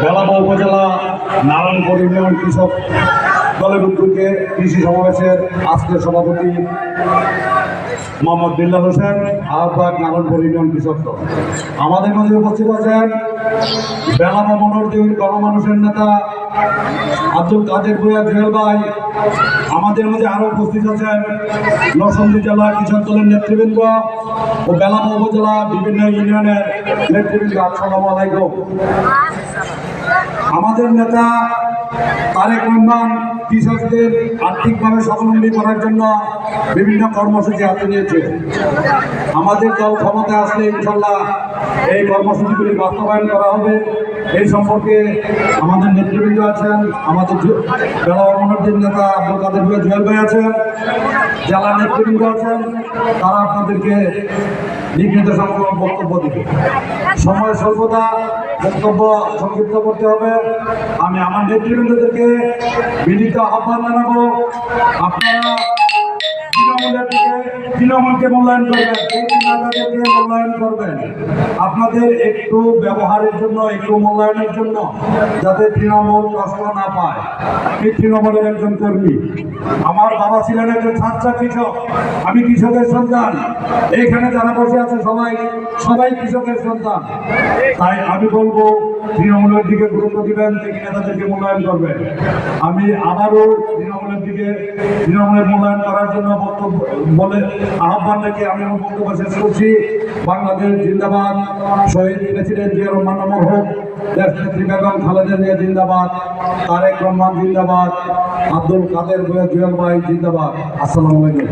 বেলাবা উপজেলা নারায়ণপুর ইউনিয়ন কৃষক দলের উদ্যোগে কৃষি সমাবেশের আজকের সভাপতি মোহাম্মদ বিল্লাল হোসেন, আহ্বায়ক নারায়ণপুর ইউনিয়ন কৃষক দল। আমাদের মধ্যে উপস্থিত আছেন বেলাবা মনোরদিন গণমানুষের নেতা আব্দুল কাদের ভূঁইয়া জুয়েল ভাই। আমাদের মধ্যে আরো উপস্থিত আছেন নরসিংদী জেলা কৃষক দলের নেতৃবৃন্দ ও বেলাবা উপজেলা বিভিন্ন ইউনিয়নের নেতৃবৃন্দ। আসসালামু আলাইকুম। আমাদের নেতা তারেক রহমান কৃষকদের আর্থিকভাবে স্বাবলম্বী করার জন্য বিভিন্ন কর্মসূচি হাতে নিয়েছে। আমাদের দল ক্ষমতায় আসলে ইনশাল্লাহ এই কর্মসূচিগুলি বাস্তবায়ন করা হবে। এই সম্পর্কে আমাদের নেতৃবৃন্দ আছেন, আমাদের বেলাবা মনোরদিন নেতা আব্দুল কাদের ভূঁইয়া জুয়েল ভাই আছেন, জেলা নেতৃবৃন্দ আছেন, তারা আপনাদেরকে লিখিত বক্তব্য দিবে। সময় স্বল্পতা, বক্তব্য সংক্ষিপ্ত করতে হবে। আমি আমার নেতৃবৃন্দদেরকে বিনীত আহ্বান জানাবো, আপনারা তৃণমূলকে মূল্যায়ন করবেন, নেতাদেরকে মূল্যায়ন করবেন। আপনাদের একটু ব্যবহারের জন্য, একটু মূল্যায়নের জন্য, যাতে তৃণমূল কষ্ট না পায়। আমি তৃণমূলের একজন কর্মী, আমার বাবা ছিলেন একজন ছাত্র কৃষক, আমি কৃষকের সন্তান। এইখানে যারা বসে আছে সবাই কৃষকের সন্তান। তাই আমি বলবো তৃণমূলের দিকে গুরুত্ব দিবেন, নেতাদেরকে মূল্যায়ন করবেন। আমি আবারও তৃণমূলের মূল্যায়ন করার জন্য বক্তব্য বলে আহ্বান রেখে আমি আমার বক্তব্য শেষ করছি। বাংলাদেশ জিন্দাবাদ, শহীদ প্রেসিডেন্ট জিয়া রহমান অমর হোক, দেশনেত্রী বেগম খালেদা জিয়া জিন্দাবাদ, তারেক রহমান জিন্দাবাদ, আব্দুল কাদের ভূঁইয়া জুয়েল ভাই জিন্দাবাদ। আসসালামু আলাইকুম।